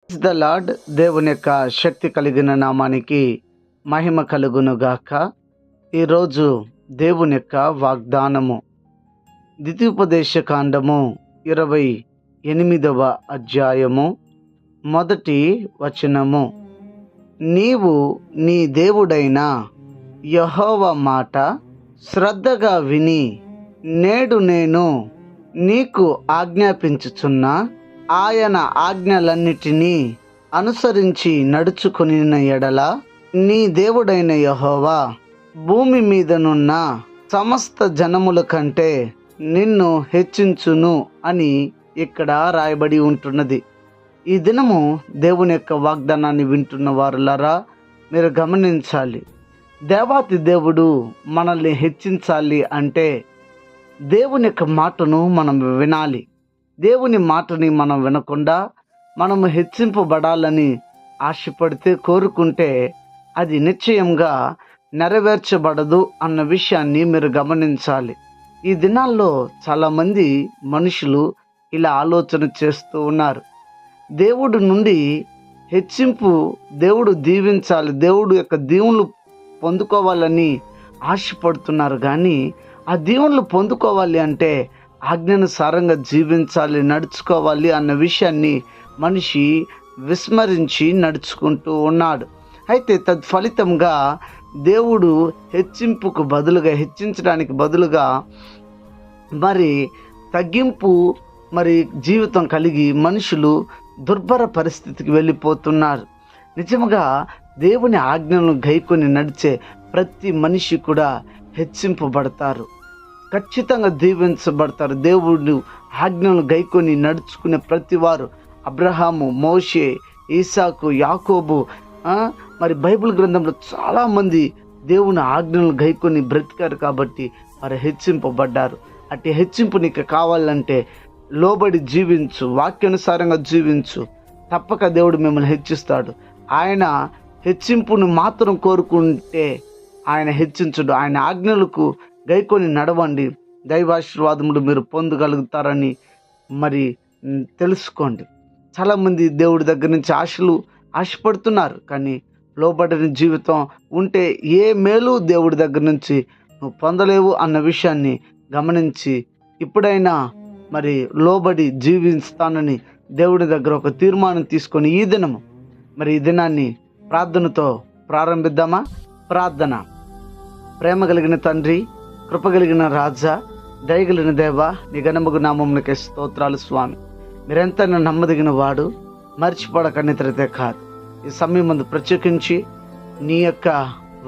Praise the lord. దేవుని యొక్క శక్తి కలిగిన నామానికి మహిమ కలుగును గాక. ఈరోజు దేవుని యొక్క వాగ్దానము ద్వితీయోపదేశ కాండము 28వ అధ్యాయము 1వ వచనము. నీవు నీ దేవుడైన యెహోవా మాట శ్రద్ధగా విని నేడు నేను నీకు ఆజ్ఞాపించుచున్న ఆయన ఆజ్ఞలన్నిటినీ అనుసరించి నడుచుకొనిన ఎడల నీ దేవుడైన యెహోవా భూమి మీదనున్న సమస్త జనముల కంటే నిన్ను హెచ్చించును అని ఇక్కడ రాయబడి ఉంటున్నది. ఈ దినము దేవుని యొక్క వాగ్దానాన్ని వింటున్న వారులారా, మీరు గమనించాలి. దేవాతి దేవుడు మనల్ని హెచ్చించాలి అంటే దేవుని యొక్క మాటను మనం వినాలి. దేవుని మాటని మనం వినకుండా మనము హెచ్చింపబడాలని ఆశపడితే, కోరుకుంటే అది నిశ్చయంగా నెరవేర్చబడదు అన్న విషయాన్ని మీరు గమనించాలి. ఈ దినాల్లో చాలామంది మనుషులు ఇలా ఆలోచన చేస్తూ ఉన్నారు. దేవుడు నుండి హెచ్చింపు, దేవుడు దీవించాలి, దేవుడు యొక్క దీవులు పొందుకోవాలని ఆశపడుతున్నారు. కానీ ఆ దీవులు పొందుకోవాలి అంటే ఆజ్ఞానుసారంగా జీవించాలి, నడుచుకోవాలి అన్న విషయాన్ని మనిషి విస్మరించి నడుచుకుంటూ ఉన్నాడు. అయితే తత్ఫలితంగా దేవుడు హెచ్చింపుకు బదులుగా, హెచ్చించడానికి బదులుగా మరి తగ్గింపు జీవితం కలిగి మనుషులు దుర్భర పరిస్థితికి వెళ్ళిపోతున్నారు. నిజంగా దేవుని ఆజ్ఞలను గైకొని నడిచే ప్రతి మనిషి కూడా హెచ్చింపబడతారు, ఖచ్చితంగా దీవించబడతారు. దేవుడు ఆజ్ఞలను గైకొని నడుచుకునే ప్రతి వారు, అబ్రహాము, మోషే, ఈసాకు, యాకోబు, బైబిల్ గ్రంథంలో చాలామంది దేవుని ఆజ్ఞలను గైకొని బ్రతికారు కాబట్టి వారు హెచ్చింపబడ్డారు. అట్టి హెచ్చింపు నీకు కావాలంటే లోబడి జీవించు, వాక్యానుసారంగా జీవించు, తప్పక దేవుడు మిమ్మల్ని హెచ్చిస్తాడు. ఆయన హెచ్చింపును మాత్రం కోరుకుంటే ఆయన హెచ్చించుడు. ఆయన ఆజ్ఞలకు గైకొని నడవండి, దైవాశీర్వాదములు మీరు పొందగలుగుతారని తెలుసుకోండి. చాలామంది దేవుడి దగ్గర నుంచి ఆశపడుతున్నారు, కానీ లోబడని జీవితం ఉంటే ఏ మేలు దేవుడి దగ్గర నుంచి నువ్వు పొందలేవు అన్న విషయాన్ని గమనించి ఇప్పుడైనా లోబడి జీవిస్తానని దేవుడి దగ్గర ఒక తీర్మానం తీసుకొని ఈ దినము ఈ దినాన్ని ప్రార్థనతో ప్రారంభిద్దామా? ప్రార్థన. ప్రేమ కలిగిన తండ్రి, కృపగలిగిన రాజా, దయగలిగిన దేవ, నీ ఘనముగు నామమునకే స్తోత్రాలు స్వామి. మీరెంత నమ్మదగిన వాడు, మర్చిపోడక నిద్రతే కాదు. ఈ సమయం ముందు ప్రత్యేకించి నీ యొక్క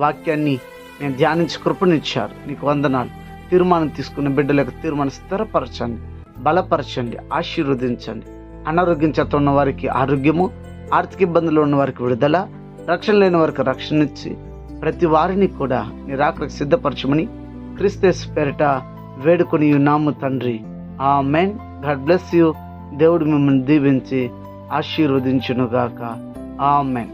వాక్యాన్ని నేను ధ్యానించి కృపనిచ్చారు, నీకు వందనాలు. తీర్మానం తీసుకున్న బిడ్డలకు తీర్మానం స్థిరపరచండి, బలపరచండి, ఆశీర్వదించండి. అనారోగ్యం చేత ఉన్న వారికి ఆరోగ్యము, ఆర్థిక ఇబ్బందులు ఉన్న వారికి విడుదల, రక్షణ లేని వారికి రక్షణ ఇచ్చి ప్రతి వారిని కూడా నీ రాకడకు సిద్ధపరచమని క్రీస్తు పేరిట వేడుకొని ఉన్నాము తండ్రి. ఆమేన్. God bless you. దేవుడు మిమ్మల్ని దీవించి ఆశీర్వదించునుగాక. ఆమేన్.